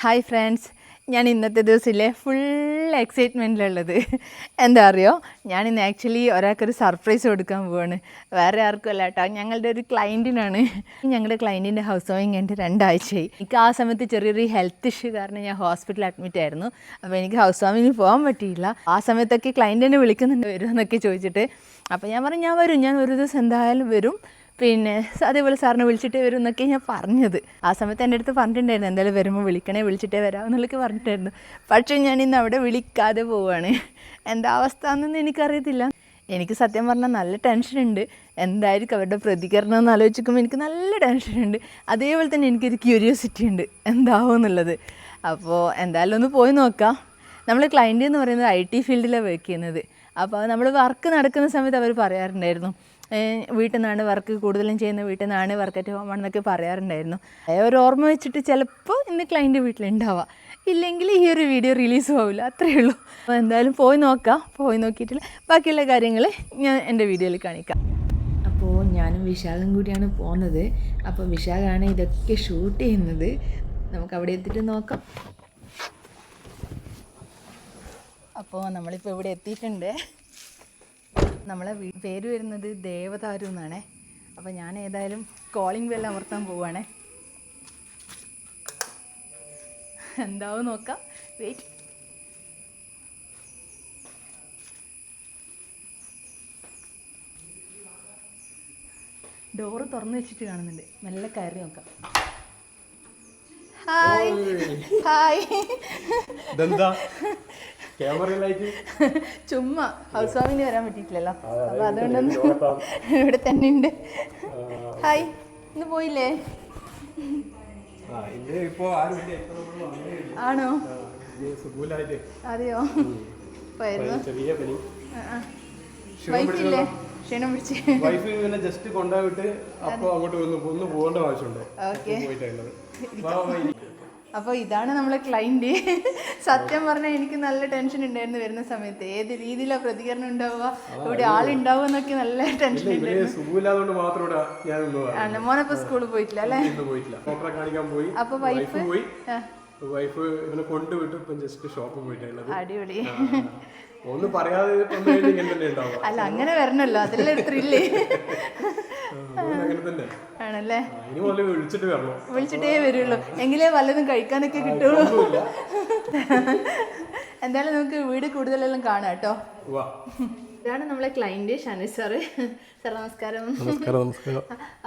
Hi friends, ഞാൻ ഇന്നത്തെ ദിവസത്തിലെ ഫുൾ എക്സൈറ്റ്മെൻറ്റിലുള്ളത് എന്താ അറിയോ, ഞാനിന്ന് ആക്ച്വലി ഒരാൾക്കൊരു സർപ്രൈസ് കൊടുക്കാൻ പോവാണ്. വേറെ ആർക്കും അല്ല കേട്ടോ, ഞങ്ങളുടെ ഒരു ക്ലയൻറ്റിനാണ്. ഞങ്ങളുടെ ക്ലയൻറ്റിൻ്റെ ഹൗസ് വാമിങ് എൻ്റെ 2 ആഴ്ചയായി. എനിക്ക് ആ സമയത്ത് ചെറിയൊരു ഹെൽത്ത് ഇഷ്യൂ കാരണം ഞാൻ ഹോസ്പിറ്റലിൽ അഡ്മിറ്റ് ആയിരുന്നു. അപ്പോൾ എനിക്ക് ഹൗസ് വാമിങ്ങിന് പോകാൻ പറ്റിയില്ല. ആ സമയത്തൊക്കെ ക്ലയൻറ്റ് എന്നെ വിളിക്കുന്നുണ്ട് വരുമെന്നൊക്കെ ചോദിച്ചിട്ട്. അപ്പോൾ ഞാൻ പറഞ്ഞു ഞാൻ വരും, ഞാൻ ഒരു ദിവസം എന്തായാലും വരും, പിന്നെ അതേപോലെ സാറിനെ വിളിച്ചിട്ടേ വരും എന്നൊക്കെ ഞാൻ പറഞ്ഞത്. ആ സമയത്ത് എൻ്റെ അടുത്ത് പറഞ്ഞിട്ടുണ്ടായിരുന്നു എന്തായാലും വരുമ്പോൾ വിളിച്ചിട്ടേ വരാമെന്നുള്ളതൊക്കെ പറഞ്ഞിട്ടായിരുന്നു. പക്ഷേ ഞാനിന്ന് അവിടെ വിളിക്കാതെ പോവുകയാണ്. എന്താ അവസ്ഥ എന്നൊന്നും എനിക്കറിയത്തില്ല. എനിക്ക് സത്യം പറഞ്ഞാൽ നല്ല ടെൻഷനുണ്ട്. എന്തായിരിക്കും അവരുടെ പ്രതികരണം എന്ന് ആലോചിക്കുമ്പോൾ എനിക്ക് നല്ല ടെൻഷനുണ്ട്. അതേപോലെ തന്നെ എനിക്കൊരു ക്യൂരിയോസിറ്റി ഉണ്ട് എന്താവും എന്നുള്ളത്. അപ്പോൾ എന്തായാലും ഒന്ന് പോയി നോക്കാം. നമ്മൾ ക്ലയൻറ്റ് എന്ന് പറയുന്നത് IT ഫീൽഡിലാണ് വർക്ക് ചെയ്യുന്നത്. അപ്പോൾ നമ്മൾ വർക്ക് നടക്കുന്ന സമയത്ത് അവർ പറയാറുണ്ടായിരുന്നു, വീട്ടിൽ നിന്നാണ് വർക്ക് കൂടുതലും ചെയ്യുന്നത്, വീട്ടിൽ നിന്നാണ് വർക്ക് അറ്റ് ഹോം ആണെന്നൊക്കെ പറയാറുണ്ടായിരുന്നു. ഒരു ഓർമ്മ വെച്ചിട്ട് ചിലപ്പോൾ ഇന്ന് ക്ലയൻറ്റ് വീട്ടിലുണ്ടാവാം, ഇല്ലെങ്കിൽ ഈ ഒരു വീഡിയോ റിലീസ് ആവില്ല, അത്രയേ ഉള്ളൂ. അപ്പോൾ എന്തായാലും പോയി നോക്കാം. പോയി നോക്കിയിട്ട് ബാക്കിയുള്ള കാര്യങ്ങൾ ഞാൻ എൻ്റെ വീഡിയോയിൽ കാണിക്കാം. അപ്പോൾ ഞാനും വിശാഖും കൂടിയാണ് പോകുന്നത്. അപ്പോൾ വിശാഖാണ് ഇതൊക്കെ ഷൂട്ട് ചെയ്യുന്നത്. നമുക്ക് അവിടെ എത്തിയിട്ട് നോക്കാം. അപ്പോൾ നമ്മളിപ്പോൾ ഇവിടെ എത്തിയിട്ടുണ്ട്. നമ്മളെ പേര് വരുന്നത് ദേവതാരു എന്നാണേ. അപ്പോൾ ഞാൻ ഏതായാലും കോളിംഗ് ബെൽ അമർത്താൻ പോവുകയാണേ. എന്താവും നോക്കാം, വെയിറ്റ്. ഡോറ് തുറന്നു വെച്ചിട്ട് കാണുന്നുണ്ട്, മെല്ലെ കയറി നോക്കാം. Hi hi. ചുമ്മാ ഹൗസ് വാമിങ്ങിന് വരാൻ പറ്റിയിട്ടില്ലല്ലോ, അപ്പോൾ അതുകൊണ്ടൊന്നും ഇവിടെ തന്നെ ഉണ്ട്. ഹായ്, ഇന്ന് പോയില്ലേ? ആണോ? അതെയോ? പോയിരുന്നു. വൈഫില്ലേ? ക്ഷീണം പിടിച്ച് ജസ്റ്റ് കൊണ്ടുപോയിട്ട് അപ്പോൾ അങ്ങോട്ട് ഒന്ന് പോകേണ്ട ആവശ്യമുണ്ട്. അപ്പോൾ ഇതാണ് നമ്മളെ ക്ലയൻറ്റ്. സത്യം പറഞ്ഞാൽ എനിക്ക് നല്ല ടെൻഷൻ ഉണ്ടായിരുന്നു വരുന്ന സമയത്ത്, ഏത് രീതിയിലാണ് പ്രതികരണം ഉണ്ടാവുക, ഇവിടെ ആളുണ്ടാവുക എന്നൊക്കെ നല്ല ടെൻഷൻ ഉണ്ടായിരുന്നു. മോനപ്പോൾ സ്കൂളിൽ പോയിട്ടില്ല അല്ലേ? അപ്പോൾ വൈഫ് ഇവനെ കൊണ്ടുവിട്ട് ഇപ്പം ജസ്റ്റ് ഷോപ്പ് പോയിട്ടുള്ളത്. അടിപൊളി. ഒന്നും പറയാതെ അല്ല, അങ്ങനെ വരണല്ലോ, അതിലുള്ള ത്രില്ലേ. ആണല്ലേ? വിളിച്ചിട്ടേ വരുള്ളൂ, എങ്കിലേ വല്ലതും കഴിക്കാനൊക്കെ കിട്ടുള്ളൂ. എന്തായാലും നമുക്ക് വീട് കൂടുതലെല്ലാം കാണാം കേട്ടോ. ഇതാണ് നമ്മളെ ക്ലയൻറ്റ് ഷനീസ് സാറ്. സാർ നമസ്കാരം.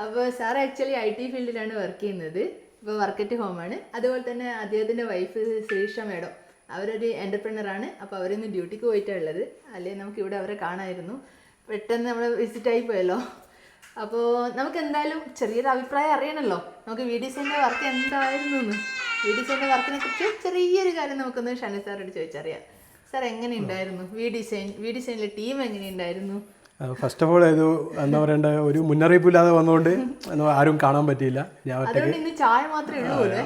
അപ്പോൾ സാർ ആക്ച്വലി IT ഫീൽഡിലാണ് വർക്ക് ചെയ്യുന്നത്. ഇപ്പോൾ വർക്ക് അറ്റ് ഹോമാണ്. അതുപോലെ തന്നെ അദ്ദേഹത്തിൻ്റെ വൈഫ് ശ്രീഷ മേഡം, അവരൊരു എൻ്റർപ്രണറാണ്. അപ്പോൾ അവരിന്ന് ഡ്യൂട്ടിക്ക് പോയിട്ടാണ് ഉള്ളത്, അല്ലെങ്കിൽ നമുക്ക് ഇവിടെ അവരെ കാണാമായിരുന്നു. പെട്ടെന്ന് നമ്മൾ വിസിറ്റായി പോയല്ലോ. അപ്പോൾ നമുക്ക് എന്തായാലും ചെറിയൊരു അഭിപ്രായം അറിയണമല്ലോ, നമുക്ക് VDCൻ്റെ വർക്ക് എന്തായിരുന്നു എന്ന്. VDCൻ്റെ വർക്കിനെ കുറിച്ച് ചെറിയൊരു കാര്യം നമുക്കൊന്ന് ഷനി സാറോട് ചോദിച്ചറിയാം. സാർ എങ്ങനെ ഉണ്ടായിരുന്നു VDCനിലെ ടീം എങ്ങനെയുണ്ടായിരുന്നു? ഫസ്റ്റ് ഓഫ് ഓൾ ഇത് എന്താ പറയണ്ട, ഒരു മുന്നറിയിപ്പില്ലാതെ വന്നുകൊണ്ട് ആരും കാണാൻ പറ്റിയില്ല. ഞാൻ ചായ മാത്രമേ ഉള്ളൂ,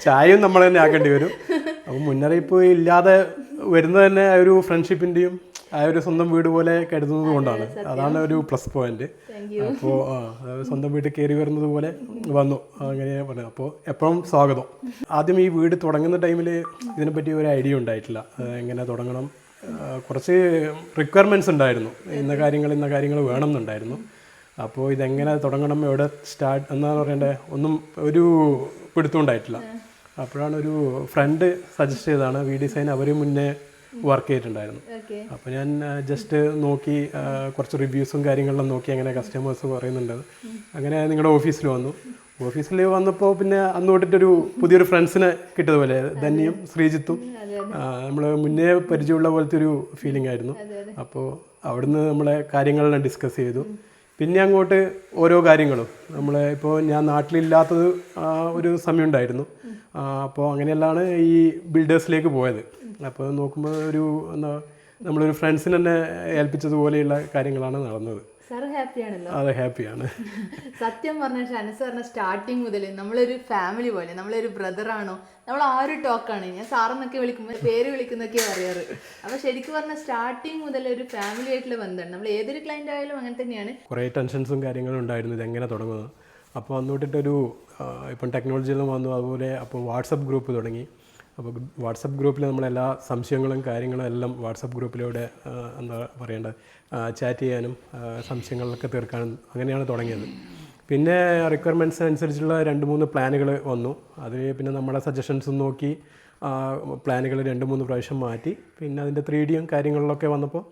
ചായയും നമ്മൾ തന്നെ ആക്കേണ്ടി വരും. അപ്പോൾ മുന്നറിയിപ്പ് ഇല്ലാതെ വരുന്നത് തന്നെ ഒരു ഫ്രണ്ട്ഷിപ്പിൻ്റെയും ആ ഒരു സ്വന്തം വീട് പോലെ കരുതുന്നത് കൊണ്ടാണ്. അതാണ് ഒരു പ്ലസ് പോയിന്റ്. അപ്പോൾ സ്വന്തം വീട്ടിൽ കയറി വരുന്നത് പോലെ വന്നു, അങ്ങനെ പറഞ്ഞു. അപ്പോൾ എപ്പോഴും സ്വാഗതം. ആദ്യം ഈ വീട് തുടങ്ങുന്ന ടൈമിൽ ഇതിനെപ്പറ്റി ഒരു ഐഡിയ ഉണ്ടായിട്ടില്ല, എങ്ങനെ തുടങ്ങണം. കുറച്ച് റിക്വയർമെൻറ്റ്സ് ഉണ്ടായിരുന്നു, ഇന്ന കാര്യങ്ങൾ വേണമെന്നുണ്ടായിരുന്നു. അപ്പോൾ ഇതെങ്ങനെ തുടങ്ങണം, എവിടെ സ്റ്റാർട്ട് എന്നാണ് പറയണ്ടേ, ഒന്നും ഒരു പിടുത്തമുണ്ടായിട്ടില്ല. അപ്പോഴാണ് ഒരു ഫ്രണ്ട് സജസ്റ്റ് ചെയ്തതാണ് VDCN. അവർ മുന്നേ വർക്ക് ചെയ്തിട്ടുണ്ടായിരുന്നു. അപ്പോൾ ഞാൻ ജസ്റ്റ് നോക്കി, കുറച്ച് റിവ്യൂസും കാര്യങ്ങളെല്ലാം നോക്കി, അങ്ങനെ കസ്റ്റമേഴ്സ് പറയുന്നുണ്ട്. അങ്ങനെ നിങ്ങളുടെ ഓഫീസിൽ വന്നു. ഓഫീസിൽ വന്നപ്പോൾ പിന്നെ അന്ന് തൊട്ടിട്ടൊരു പുതിയൊരു ഫ്രണ്ട്സിനെ കിട്ടിയതുപോലെ, ധന്യയും ശ്രീജിത്തും നമ്മൾ മുന്നേ പരിചയമുള്ള പോലത്തെ ഒരു ഫീലിംഗ് ആയിരുന്നു. അപ്പോൾ അവിടുന്ന് നമ്മളെ കാര്യങ്ങളെല്ലാം ഡിസ്കസ് ചെയ്തു. പിന്നെ അങ്ങോട്ട് ഓരോ കാര്യങ്ങളും ഇപ്പോൾ ഞാൻ നാട്ടിലില്ലാത്തത് ഒരു സമയം ഉണ്ടായിരുന്നു. അപ്പോൾ അങ്ങനെയെല്ലാം ഈ ബിൽഡേഴ്സിലേക്ക് പോയത്. അപ്പോൾ നോക്കുമ്പോൾ നമ്മളൊരു ഫ്രണ്ട്സിന് തന്നെ ഏൽപ്പിച്ചതുപോലെയുള്ള കാര്യങ്ങളാണ് നടന്നത്. സാർ ഹാപ്പിയാണല്ലോ? അതെ, ഹാപ്പിയാണ്. സത്യം പറഞ്ഞാൽ ഷനസ് പറഞ്ഞ സ്റ്റാർട്ടിങ് മുതൽ നമ്മളൊരു ഫാമിലി പോലെ, നമ്മളൊരു ബ്രദറാണോ, നമ്മൾ ആ ഒരു ടോക്കാണ്. ഞാൻ സാറെന്നൊക്കെ വിളിക്കുമ്പോൾ പേര് വിളിക്കുന്നൊക്കെ പറയാറ്. അപ്പോൾ ശരിക്കും പറഞ്ഞാൽ സ്റ്റാർട്ടിങ് മുതൽ ഒരു ഫാമിലി ആയിട്ടുള്ള ബന്ധമാണ്. നമ്മൾ ഏതൊരു ക്ലയൻ്റ് ആയാലും അങ്ങനെ തന്നെയാണ്. കുറേ ടെൻഷൻസും കാര്യങ്ങളും ഉണ്ടായിരുന്നു, ഇതെങ്ങനെ തുടങ്ങുന്നത്. അപ്പോൾ അന്ന് തൊട്ടിട്ടൊരു ഇപ്പം ടെക്നോളജിയിലും വന്നു, അതുപോലെ അപ്പോൾ വാട്സപ്പ് ഗ്രൂപ്പ് തുടങ്ങി. അപ്പോൾ വാട്സപ്പ് ഗ്രൂപ്പിൽ നമ്മളെല്ലാ സംശയങ്ങളും കാര്യങ്ങളും എല്ലാം വാട്സപ്പ് ഗ്രൂപ്പിലൂടെ എന്താ പറയേണ്ടത് ചാറ്റ് ചെയ്യാനും സംശയങ്ങളൊക്കെ തീർക്കാനും അങ്ങനെയാണ് തുടങ്ങിയത്. പിന്നെ റിക്വയർമെൻറ്റ്സ് അനുസരിച്ചുള്ള 2-3 പ്ലാനുകൾ വന്നു. അതിൽ പിന്നെ നമ്മളെ സജഷൻസും നോക്കി പ്ലാനുകൾ 2-3 പ്രാവശ്യം മാറ്റി. പിന്നെ അതിൻ്റെ 3Dയും കാര്യങ്ങളിലൊക്കെ വന്നപ്പോൾ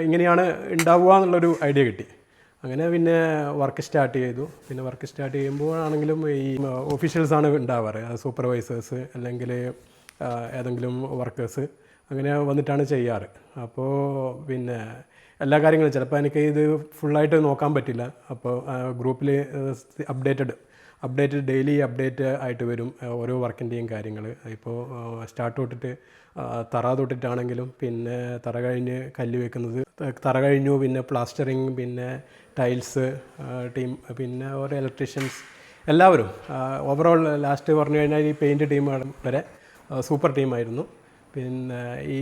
ഇങ്ങനെയാണ് ഉണ്ടാവുക എന്നുള്ളൊരു ഐഡിയ കിട്ടി. അങ്ങനെ പിന്നെ വർക്ക് സ്റ്റാർട്ട് ചെയ്തു. പിന്നെ വർക്ക് സ്റ്റാർട്ട് ചെയ്യുമ്പോഴാണെങ്കിലും ഈ ഓഫീഷ്യൽസാണ് ഉണ്ടാവാറ്, സൂപ്പർവൈസേഴ്സ് അല്ലെങ്കിൽ ഏതെങ്കിലും വർക്കേഴ്സ് അങ്ങനെ വന്നിട്ടാണ് ചെയ്യാറ്. അപ്പോൾ പിന്നെ എല്ലാ കാര്യങ്ങളും ചിലപ്പോൾ എനിക്ക് ഇത് ഫുള്ളായിട്ട് നോക്കാൻ പറ്റില്ല. അപ്പോൾ ഗ്രൂപ്പിൽ അപ്ഡേറ്റഡ് ഡെയിലി അപ്ഡേറ്റ് ആയിട്ട് വരും ഓരോ വർക്കിൻ്റെയും കാര്യങ്ങൾ. ഇപ്പോൾ സ്റ്റാർട്ട് തൊട്ടിട്ട് തറ തൊട്ടിട്ടാണെങ്കിലും, പിന്നെ തറ കഴിഞ്ഞ് കല്ല് വെക്കുന്നത്, തറ കഴിഞ്ഞു, പിന്നെ പ്ലാസ്റ്ററിങ്, പിന്നെ ടൈൽസ് ടീം, പിന്നെ ഓരോ ഇലക്ട്രീഷ്യൻസ് എല്ലാവരും ഓവറോൾ ലാസ്റ്റ് പറഞ്ഞു കഴിഞ്ഞാൽ ഈ പെയിൻറ്റ് ടീം വരെ സൂപ്പർ ടീമായിരുന്നു. പിന്നെ ഈ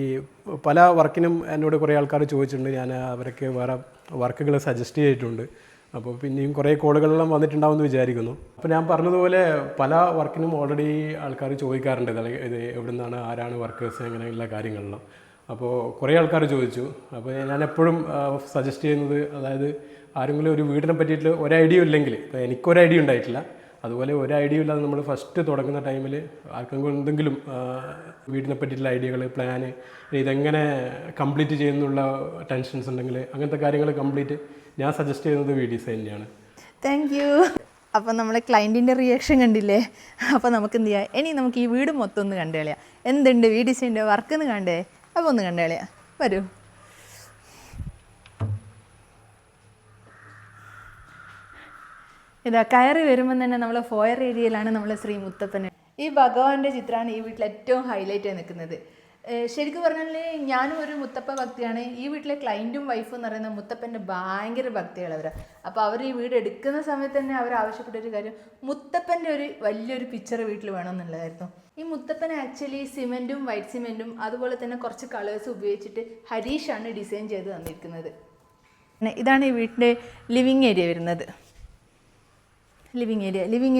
പല വർക്കിനും എന്നോട് കുറേ ആൾക്കാർ ചോദിച്ചിട്ടുണ്ട്, ഞാൻ അവർക്ക് വേറെ വർക്കുകൾ സജസ്റ്റ് ചെയ്തിട്ടുണ്ട്. അപ്പോൾ പിന്നെയും കുറേ കോളുകളെല്ലാം വന്നിട്ടുണ്ടാവുമെന്ന് വിചാരിക്കുന്നു. അപ്പോൾ ഞാൻ പറഞ്ഞതുപോലെ പല വർക്കിനും ഓൾറെഡി ആൾക്കാർ ചോദിക്കാറുണ്ട്, ഇത് എവിടെ നിന്നാണ്, ആരാണ് വർക്കേഴ്സ്, അങ്ങനെയുള്ള കാര്യങ്ങളെല്ലാം. അപ്പോൾ കുറേ ആൾക്കാർ ചോദിച്ചു. അപ്പോൾ ഞാൻ എപ്പോഴും സജസ്റ്റ് ചെയ്യുന്നത്, അതായത് ആരെങ്കിലും ഒരു വീടിനെ പറ്റിയിട്ട് ഒരു ഐഡിയ ഇല്ലെങ്കിൽ, ഇപ്പോൾ എനിക്കൊരു ഐഡിയ ഉണ്ടായിട്ടില്ല, അതുപോലെ ഒരു ഐഡിയ ഇല്ലാതെ നമ്മൾ ഫസ്റ്റ് തുടങ്ങുന്ന ടൈമിൽ ആർക്കെങ്കിലും എന്തെങ്കിലും വീടിനെ പറ്റിയിട്ടുള്ള ഐഡിയകൾ, പ്ലാന്, ഇതെങ്ങനെ കംപ്ലീറ്റ് ചെയ്യുന്നുള്ള ടെൻഷൻസ് ഉണ്ടെങ്കിൽ അങ്ങനത്തെ കാര്യങ്ങൾ കംപ്ലീറ്റ് ഞാൻ സജസ്റ്റ് ചെയ്യുന്നത് VDC തന്നെയാണ്. Thank you. അപ്പോൾ നമ്മളെ ക്ലയൻറ്റിൻ്റെ റിയാക്ഷൻ കണ്ടില്ലേ? അപ്പോൾ നമുക്ക് എന്ത് ചെയ്യാം, ഇനി നമുക്ക് ഈ വീട് മൊത്തം ഒന്ന് കണ്ടു കളയാം. എന്തുണ്ട് VDCൻ്റെ വർക്ക് എന്ന് കണ്ടേ? അപ്പോൾ ഒന്ന് കണ്ടു കളയാം. വരൂ. ഇതാ കയറി വരുമ്പോൾ തന്നെ നമ്മൾ ഫോയർ ഏരിയയിലാണ് നമ്മൾ ശ്രീ മുത്തപ്പൻ. ഈ ഭഗവാന്റെ ചിത്രമാണ് ഈ വീട്ടിൽ ഏറ്റവും ഹൈലൈറ്റ് ആയി നിൽക്കുന്നത്. ശരിക്കും പറഞ്ഞാൽ ഞാനും ഒരു മുത്തപ്പ ഭക്തിയാണ്. ഈ വീട്ടിലെ ക്ലൈൻറ്റും വൈഫും എന്ന് പറയുന്ന മുത്തപ്പൻ്റെ ഭയങ്കര ഭക്തിയുള്ളവരാണ്. അപ്പോൾ അവർ ഈ വീട് എടുക്കുന്ന സമയത്ത് തന്നെ അവർ ആവശ്യപ്പെട്ടൊരു കാര്യം മുത്തപ്പൻ്റെ ഒരു വലിയൊരു പിക്ചർ വീട്ടിൽ വേണമെന്നുള്ളതായിരുന്നു. ഈ മുത്തപ്പൻ ആക്ച്വലി സിമെൻറ്റും വൈറ്റ് സിമെൻറ്റും അതുപോലെ തന്നെ കുറച്ച് കളേഴ്സ് ഉപയോഗിച്ചിട്ട് ഹരീഷാണ് ഡിസൈൻ ചെയ്ത് തന്നിരിക്കുന്നത്. ഇതാണ് ഈ വീട്ടിൻ്റെ ലിവിങ് ഏരിയ വരുന്നത്. ലിവിങ്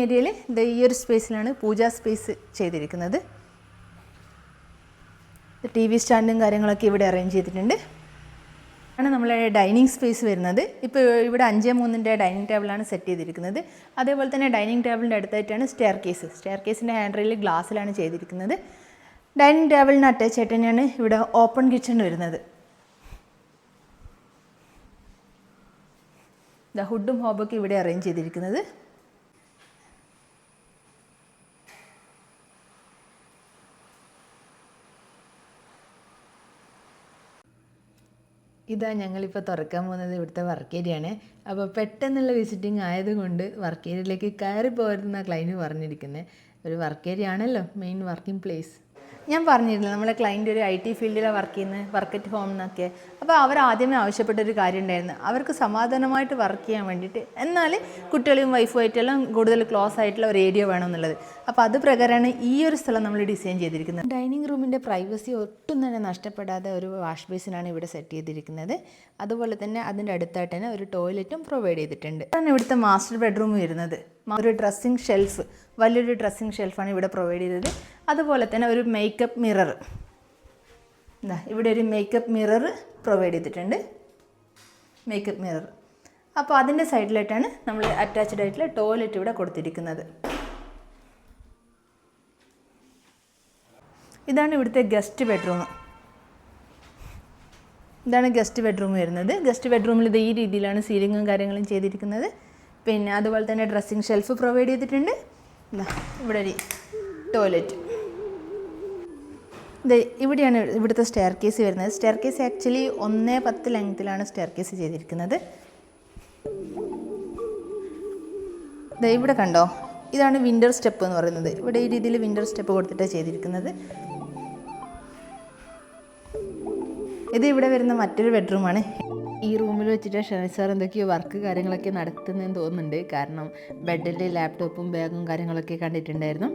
ഏരിയയിൽ ഈ ഒരു സ്പേസിലാണ് പൂജാ സ്പേസ് ചെയ്തിരിക്കുന്നത്. TV സ്റ്റാൻഡും കാര്യങ്ങളൊക്കെ ഇവിടെ അറേഞ്ച് ചെയ്തിട്ടുണ്ട്. ആണ് നമ്മളെ ഡൈനിങ് സ്പേസ് വരുന്നത്. ഇപ്പോൾ ഇവിടെ 5:3 ഡൈനിങ് ടേബിളാണ് സെറ്റ് ചെയ്തിരിക്കുന്നത്. അതേപോലെ തന്നെ ഡൈനിങ് ടേബിളിൻ്റെ അടുത്തായിട്ടാണ് സ്റ്റെയർ കേസിൻ്റെ ഹാൻഡ് റെയിൽ ഗ്ലാസ്സിലാണ് ചെയ്തിരിക്കുന്നത്. ഡൈനിങ് ടേബിളിന് അറ്റാച്ച് ആയിട്ട് തന്നെയാണ് ഇവിടെ ഓപ്പൺ കിച്ചൺ വരുന്നത്. ഹുഡും ഹോബൊക്കെ ഇവിടെ അറേഞ്ച് ചെയ്തിരിക്കുന്നത്. ഇതാ ഞങ്ങളിപ്പോൾ തുറക്കാൻ പോകുന്നത് ഇവിടുത്തെ വർക്ക് ഏരിയയാണ്. അപ്പോൾ പെട്ടെന്നുള്ള വിസിറ്റിംഗ് ആയതുകൊണ്ട് വർക്ക് ഏരിയയിലേക്ക് കയറി പോരുന്ന ക്ലൈൻറ്റ് പറഞ്ഞിരിക്കുന്നത്. ഒരു വർക്ക് ഏരിയ ആണല്ലോ മെയിൻ വർക്കിംഗ് പ്ലേസ്. ഞാൻ പറഞ്ഞിരുന്നു നമ്മളെ ക്ലൈൻറ്റ് ഒരു IT ഫീൽഡിലാണ് വർക്ക് ചെയ്യുന്നത്, വർക്ക് അറ്റ് ഹോം എന്നൊക്കെ. അപ്പോൾ അവർ ആദ്യമേ ആവശ്യപ്പെട്ടൊരു കാര്യം ഉണ്ടായിരുന്നു, അവർക്ക് സമാധാനമായിട്ട് വർക്ക് ചെയ്യാൻ വേണ്ടിയിട്ട്, എന്നാൽ കുട്ടികളും വൈഫുമായിട്ടെല്ലാം കൂടുതൽ ക്ലോസ് ആയിട്ടുള്ള ഒരു ഏരിയ വേണമെന്നുള്ളത്. അപ്പോൾ അത് പ്രകാരമാണ് ഈ ഒരു സ്ഥലം നമ്മൾ ഡിസൈൻ ചെയ്തിരിക്കുന്നത്. ഡൈനിങ് റൂമിൻ്റെ പ്രൈവസി ഒട്ടും തന്നെ നഷ്ടപ്പെടാതെ ഒരു വാഷ് ബേസിനാണ് ഇവിടെ സെറ്റ് ചെയ്തിരിക്കുന്നത്. അതുപോലെ തന്നെ അതിൻ്റെ അടുത്തായിട്ട് തന്നെ ഒരു ടോയ്ലറ്റും പ്രൊവൈഡ് ചെയ്തിട്ടുണ്ട്. അതാണ് ഇവിടുത്തെ മാസ്റ്റർ ബെഡ്റൂം വരുന്നത്. ഒരു ഡ്രസ്സിങ് ഷെൽഫ്, വലിയൊരു ഡ്രസ്സിങ് ഷെൽഫാണ് ഇവിടെ പ്രൊവൈഡ് ചെയ്തത്. അതുപോലെ തന്നെ ഒരു മേക്കപ്പ് മിറർ, ഇവിടെ ഒരു മേക്കപ്പ് മിറർ പ്രൊവൈഡ് ചെയ്തിട്ടുണ്ട്. Makeup mirror. അപ്പോൾ അതിൻ്റെ സൈഡിലായിട്ടാണ് നമ്മൾ അറ്റാച്ച്ഡ് ആയിട്ടുള്ള ടോയ്ലറ്റ് ഇവിടെ കൊടുത്തിരിക്കുന്നത്. ഇതാണ് ഇവിടുത്തെ ഗസ്റ്റ് ബെഡ്റൂം. ഇതാണ് ഗസ്റ്റ് ബെഡ്റൂം വരുന്നത്. ഗസ്റ്റ് ബെഡ്റൂമിൽ ഇത് ഈ രീതിയിലാണ് സീലിങ്ങും കാര്യങ്ങളും ചെയ്തിരിക്കുന്നത്. പിന്നെ അതുപോലെ തന്നെ ഡ്രസ്സിങ് ഷെൽഫ് പ്രൊവൈഡ് ചെയ്തിട്ടുണ്ട്. ഇവിടെ ഒരു ടോയ്ലറ്റ്. ഇവിടെയാണ് ഇവിടുത്തെ സ്റ്റെയർ കേസ് വരുന്നത്. സ്റ്റെയർ കേസ് ആക്ച്വലി 1:10 ലെങ്ത്തിലാണ് സ്റ്റെയർ കേസ് ചെയ്തിരിക്കുന്നത്. ഇവിടെ കണ്ടോ, ഇതാണ് വിൻഡർ സ്റ്റെപ്പ് എന്ന് പറയുന്നത്. ഇവിടെ ഈ രീതിയിൽ വിൻഡർ സ്റ്റെപ്പ് കൊടുത്തിട്ടാണ് ചെയ്തിരിക്കുന്നത്. ഇത് ഇവിടെ വരുന്ന മറ്റൊരു ബെഡ്റൂമാണ്. ഈ റൂമിൽ വെച്ചിട്ട് ഷെറി സാർ എന്തൊക്കെയോ വർക്ക് കാര്യങ്ങളൊക്കെ നടത്തുന്നതെന്ന് തോന്നുന്നുണ്ട്. കാരണം ബെഡിൽ ലാപ്ടോപ്പും ബാഗും കാര്യങ്ങളൊക്കെ കണ്ടിട്ടുണ്ടായിരുന്നു.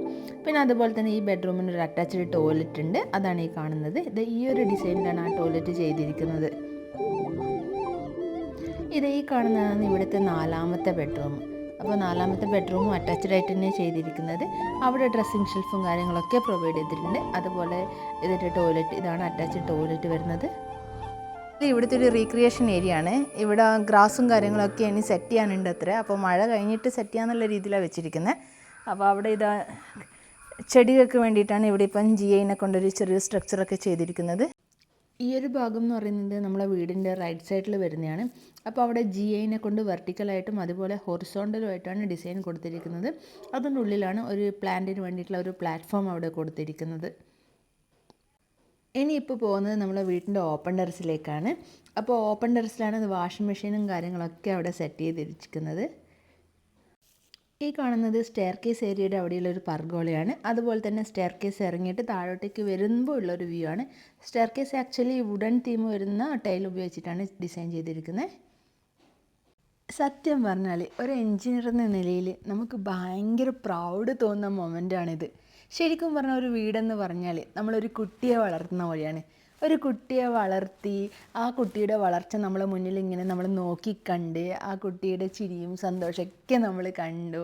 പിന്നെ അതുപോലെ തന്നെ ഈ ബെഡ്റൂമിന് ഒരു അറ്റാച്ച്ഡ് ടോയ്ലറ്റ് ഉണ്ട്. അതാണ് ഈ കാണുന്നത്. ഇത് ഈ ഒരു ഡിസൈനിലാണ് ആ ടോയ്ലറ്റ് ചെയ്തിരിക്കുന്നത്. ഇത് ഈ കാണുന്നതാണ് ഇവിടുത്തെ 4ാമത്തെ ബെഡ്റൂം. അപ്പോൾ 4ാമത്തെ ബെഡ്റൂമും അറ്റാച്ച്ഡ് ആയിട്ട് തന്നെ ചെയ്തിരിക്കുന്നത്. അവിടെ ഡ്രസ്സിങ് ഷെൽഫും കാര്യങ്ങളൊക്കെ പ്രൊവൈഡ് ചെയ്തിട്ടുണ്ട്. അതുപോലെ ഇതിൻ്റെ ടോയ്ലറ്റ്, ഇതാണ് അറ്റാച്ച്ഡ് ടോയ്ലറ്റ് വരുന്നത്. ഇവിടുത്തെ ഒരു റീക്രിയേഷൻ ഏരിയ ആണ്. ഇവിടെ ഗ്രാസും കാര്യങ്ങളൊക്കെ ഇനി സെറ്റ് ചെയ്യാനുണ്ട് അത്ര. അപ്പോൾ മഴ കഴിഞ്ഞിട്ട് സെറ്റ് ചെയ്യാന്നുള്ള രീതിയിലാണ് വെച്ചിരിക്കുന്നത്. അപ്പോൾ അവിടെ ഇതാ ചെടികൾക്ക് വേണ്ടിയിട്ടാണ് ഇവിടെ ഇപ്പം GIനെ കൊണ്ടൊരു ചെറിയ സ്ട്രക്ചറൊക്കെ ചെയ്തിരിക്കുന്നത്. ഈ ഒരു ഭാഗം എന്ന് പറയുന്നത് നമ്മളെ വീടിൻ്റെ റൈറ്റ് സൈഡിൽ വരുന്നതാണ്. അപ്പോൾ അവിടെ GIനെ കൊണ്ട് വെർട്ടിക്കലായിട്ടും അതുപോലെ ഹൊറിസോണ്ടലുമായിട്ടാണ് ഡിസൈൻ കൊടുത്തിരിക്കുന്നത്. അതിൻ്റെ ഉള്ളിലാണ് ഒരു പ്ലാന്റിന് വേണ്ടിയിട്ടുള്ള ഒരു പ്ലാറ്റ്ഫോം അവിടെ കൊടുത്തിരിക്കുന്നത്. ഇനിയിപ്പോൾ പോകുന്നത് നമ്മളെ വീട്ടിൻ്റെ ഓപ്പൺ ടെറസിലേക്കാണ്. അപ്പോൾ ഓപ്പൺ ടെറസിലാണ് വാഷിംഗ് മെഷീനും കാര്യങ്ങളൊക്കെ അവിടെ സെറ്റ് ചെയ്തിരിക്കുന്നത്. ഈ കാണുന്നത് സ്റ്റെയർ കേസ് ഏരിയയുടെ അവിടെയുള്ള ഒരു പർഗോളയാണ്. അതുപോലെ തന്നെ സ്റ്റെയർ കേസ് ഇറങ്ങിയിട്ട് താഴോട്ടേക്ക് വരുമ്പോൾ ഉള്ളൊരു വ്യൂ ആണ്. Staircase actually wooden theme വരുന്ന ടൈൽ ഉപയോഗിച്ചിട്ടാണ് ഡിസൈൻ ചെയ്തിരിക്കുന്നത്. സത്യം പറഞ്ഞാൽ ഒരു എൻജിനീയർ എന്ന നിലയിൽ നമുക്ക് ഭയങ്കര പ്രൗഡ് തോന്നുന്ന മൊമെൻ്റാണിത്. ശരിക്കും പറഞ്ഞാൽ ഒരു വീടെന്ന് പറഞ്ഞാൽ നമ്മളൊരു കുട്ടിയെ വളർത്തുന്ന പോലെയാണ്. ഒരു കുട്ടിയെ വളർത്തി ആ കുട്ടിയുടെ വളർച്ച നമ്മളെ മുന്നിൽ ഇങ്ങനെ നമ്മൾ നോക്കിക്കണ്ട് ആ കുട്ടിയുടെ ചിരിയും സന്തോഷമൊക്കെ നമ്മൾ കണ്ടു.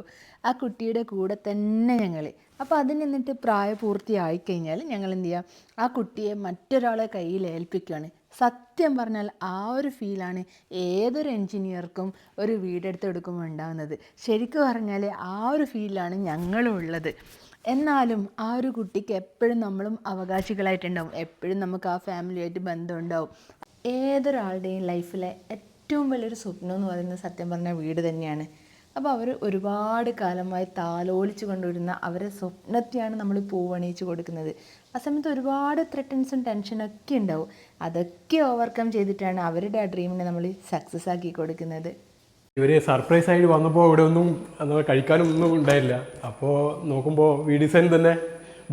ആ കുട്ടിയുടെ കൂടെ തന്നെ ഞങ്ങൾ അപ്പോൾ അതിന് എന്നിട്ട് പ്രായപൂർത്തിയായിക്കഴിഞ്ഞാൽ ഞങ്ങൾ എന്ത് ചെയ്യുക, ആ കുട്ടിയെ മറ്റൊരാളെ കയ്യിൽ ഏൽപ്പിക്കുകയാണ്. സത്യം പറഞ്ഞാൽ ആ ഒരു ഫീലാണ് ഏതൊരു എൻജിനീയർക്കും ഒരു വീടെടുത്ത് എടുക്കുമ്പോൾ ഉണ്ടാകുന്നത്. ശരിക്കും പറഞ്ഞാൽ ആ ഒരു ഫീലാണ് ഞങ്ങളും ഉള്ളത്. എന്നാലും ആ ഒരു കുട്ടിക്ക് എപ്പോഴും നമ്മളും അവകാശികളായിട്ടുണ്ടാവും. എപ്പോഴും നമുക്ക് ആ ഫാമിലിയായിട്ട് ബന്ധമുണ്ടാവും. ഏതൊരാളുടെയും ലൈഫിലെ ഏറ്റവും വലിയൊരു സ്വപ്നം എന്ന് പറയുന്നത് സത്യം പറഞ്ഞാൽ വീട് തന്നെയാണ്. അപ്പോൾ അവർ ഒരുപാട് കാലമായി താലോലിച്ച് കൊണ്ടുവരുന്ന അവരെ സ്വപ്നത്തെയാണ് നമ്മൾ പൂവണിയിച്ച് കൊടുക്കുന്നത്. ആ സമയത്ത് ഒരുപാട് ത്രെറ്റൻസും ടെൻഷനൊക്കെ ഉണ്ടാവും. അതൊക്കെ ഓവർകം ചെയ്തിട്ടാണ് അവരുടെ ആ ഡ്രീമിനെ നമ്മൾ സക്സസ് ആക്കി കൊടുക്കുന്നത്. ഇവർ സർപ്രൈസ് ആയിട്ട് വന്നപ്പോൾ ഇവിടെ ഒന്നും കഴിക്കാനും ഒന്നും ഉണ്ടായില്ല. അപ്പോൾ നോക്കുമ്പോൾ വി ഡിസൈൻ തന്നെ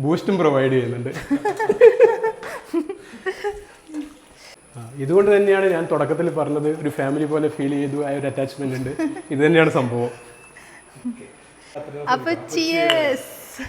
ബൂസ്റ്റും പ്രൊവൈഡ് ചെയ്യുന്നുണ്ട്. ഇതുകൊണ്ട് തന്നെയാണ് ഞാൻ തുടക്കത്തിൽ പറഞ്ഞത് ഒരു ഫാമിലി പോലെ ഫീൽ ചെയ്തു. ആ ഒരു അറ്റാച്ച്മെന്റ് ഉണ്ട്. ഇത് തന്നെയാണ് സംഭവം. അപ്പോൾ ചിയേഴ്സ്.